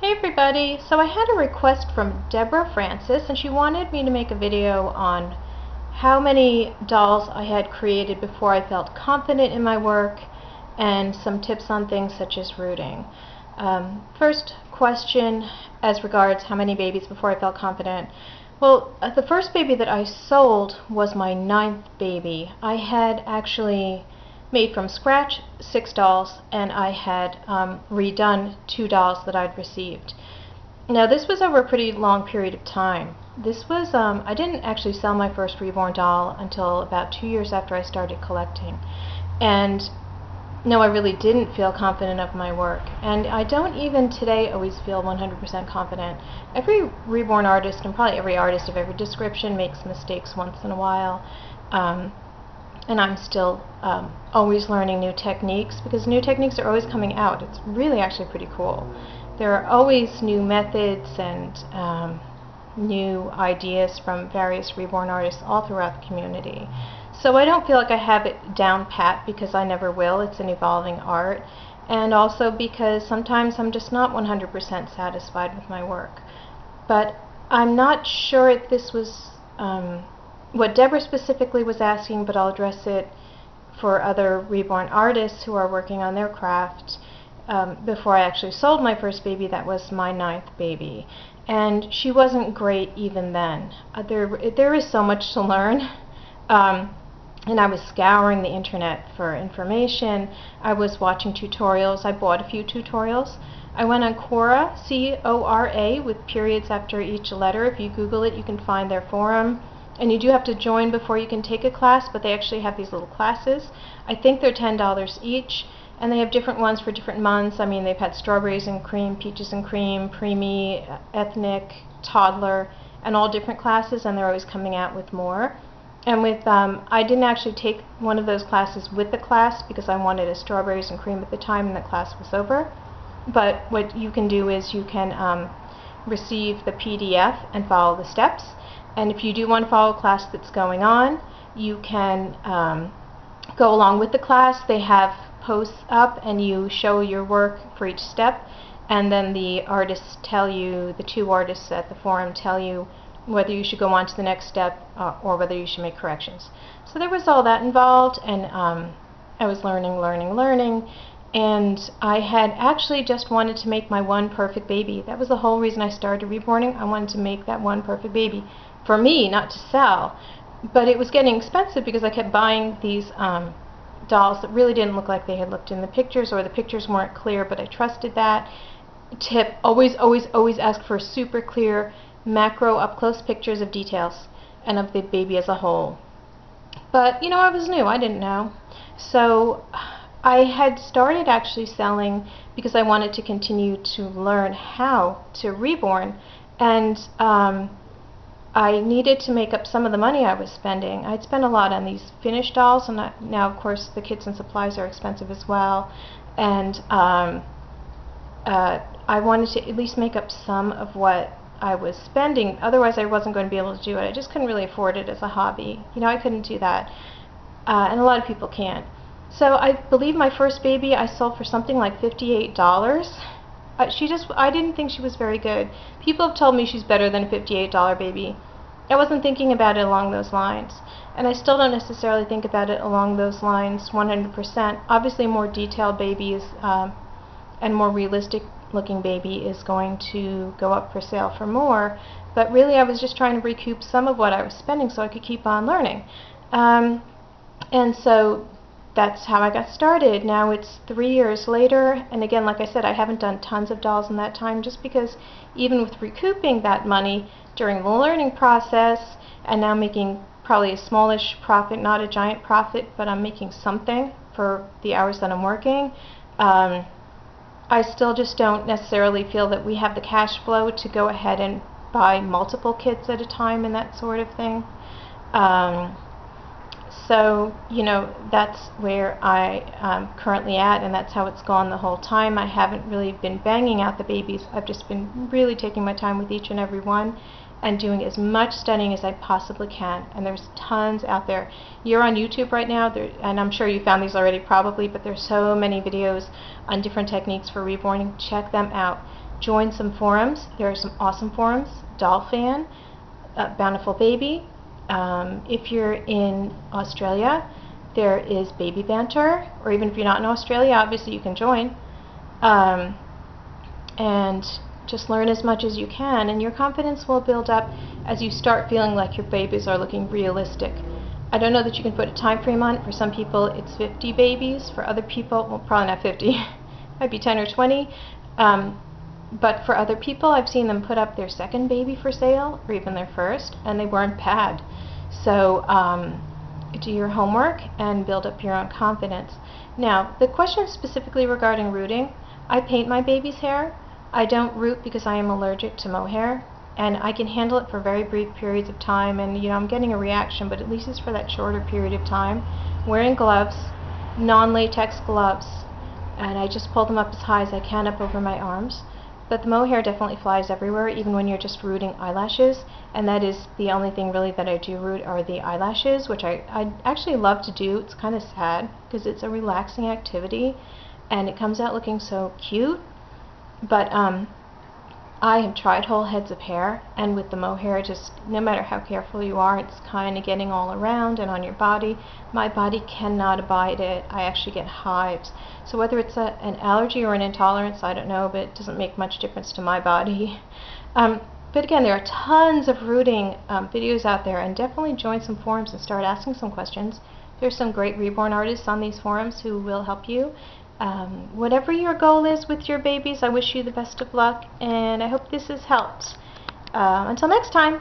Hey everybody! So I had a request from Deborah Francis, and she wanted me to make a video on how many dolls I had created before I felt confident in my work, and some tips on things such as rooting. First question, as regards how many babies before I felt confident. Well, the first baby that I sold was my 9th baby. I had actually made from scratch 6 dolls, and I had redone 2 dolls that I'd received. Now this was over a pretty long period of time. This was, I didn't actually sell my first reborn doll until about 2 years after I started collecting. And no, I really didn't feel confident of my work, and I don't even today always feel 100% confident. Every reborn artist, and probably every artist of every description, makes mistakes once in a while, and I'm still always learning new techniques, because new techniques are always coming out. It's really actually pretty cool. There are always new methods and new ideas from various reborn artists all throughout the community. So I don't feel like I have it down pat, because I never will. It's an evolving art, and also because sometimes I'm just not 100% satisfied with my work. But I'm not sure if this was what Deborah specifically was asking, but I'll address it for other reborn artists who are working on their craft. Before I actually sold my first baby, that was my 9th baby, and she wasn't great even then. There is so much to learn. And I was scouring the internet for information. I was watching tutorials. I bought a few tutorials. I went on Quora, C-O-R-A, with periods after each letter. If you Google it, you can find their forum. And you do have to join before you can take a class, but they actually have these little classes. I think they're $10 each, and they have different ones for different months. I mean, they've had strawberries and cream, peaches and cream, preemie, ethnic, toddler, and all different classes, and they're always coming out with more. And with, I didn't actually take one of those classes with the class, because I wanted a strawberries and cream at the time and the class was over. But what you can do is you can receive the PDF and follow the steps. And if you do want to follow a class that's going on, you can go along with the class. They have posts up, and you show your work for each step, and then the artists tell you, the 2 artists at the forum tell you whether you should go on to the next step or whether you should make corrections. So there was all that involved, and I was learning, and I had actually just wanted to make my one perfect baby. That was the whole reason I started reborning. I wanted to make that one perfect baby for me, not to sell. But it was getting expensive, because I kept buying these dolls that really didn't look like they had looked in the pictures, or the pictures weren't clear, but I trusted that. Tip, always ask for super clear macro up-close pictures of details and of the baby as a whole. But you know, I was new, I didn't know. So I had started actually selling because I wanted to continue to learn how to reborn, and I needed to make up some of the money I was spending. I'd spent a lot on these finished dolls, and now of course the kits and supplies are expensive as well, and I wanted to at least make up some of what I was spending. Otherwise I wasn't going to be able to do it. I just couldn't really afford it as a hobby. You know, I couldn't do that, and a lot of people can't. So I believe my first baby I sold for something like $58. I didn't think she was very good. People have told me she's better than a $58 baby. I wasn't thinking about it along those lines, and I still don't necessarily think about it along those lines 100%. Obviously, more detailed babies and more realistic looking baby is going to go up for sale for more, but really I was just trying to recoup some of what I was spending so I could keep on learning. And so that's how I got started. Now it's 3 years later, and again, like I said, I haven't done tons of dolls in that time, just because even with recouping that money during the learning process, and now making probably a smallish profit, not a giant profit, but I'm making something for the hours that I'm working, I still just don't necessarily feel that we have the cash flow to go ahead and buy multiple kits at a time and that sort of thing. So, you know, that's where I am currently at, and that's how it's gone the whole time. I haven't really been banging out the babies. I've just been really taking my time with each and every one, and doing as much studying as I possibly can. And there's tons out there. You're on YouTube right now, and I'm sure you found these already probably, but there's so many videos on different techniques for reborning. Check them out. join some forums. There are some awesome forums. Doll Fan, Bountiful Baby. If you're in Australia, there is Baby Banter, or even if you're not in Australia, obviously you can join. And just learn as much as you can, and your confidence will build up as you start feeling like your babies are looking realistic. I don't know that you can put a time frame on it. For some people it's 50 babies. For other people, well, probably not 50, might be 10 or 20. But for other people, I've seen them put up their second baby for sale, or even their first, and they weren't bad. So do your homework and build up your own confidence. Now, the question specifically regarding rooting, I paint my baby's hair. I don't root because I am allergic to mohair, and I can handle it for very brief periods of time, and I'm getting a reaction, but at least it's for that shorter period of time. Wearing gloves, non-latex gloves, and I just pull them up as high as I can up over my arms. But the mohair definitely flies everywhere, even when you're just rooting eyelashes, and that is the only thing really that I do root are the eyelashes, which I actually love to do. It's kind of sad because it's a relaxing activity and it comes out looking so cute. But I have tried whole heads of hair, and with the mohair, just no matter how careful you are, it's kind of getting all around and on your body. My body cannot abide it. I actually get hives. So whether it's an allergy or an intolerance, I don't know, but it doesn't make much difference to my body. But again, there are tons of rooting videos out there, and definitely join some forums and start asking some questions. There's some great reborn artists on these forums who will help you. Whatever your goal is with your babies, I wish you the best of luck, and I hope this has helped. Until next time.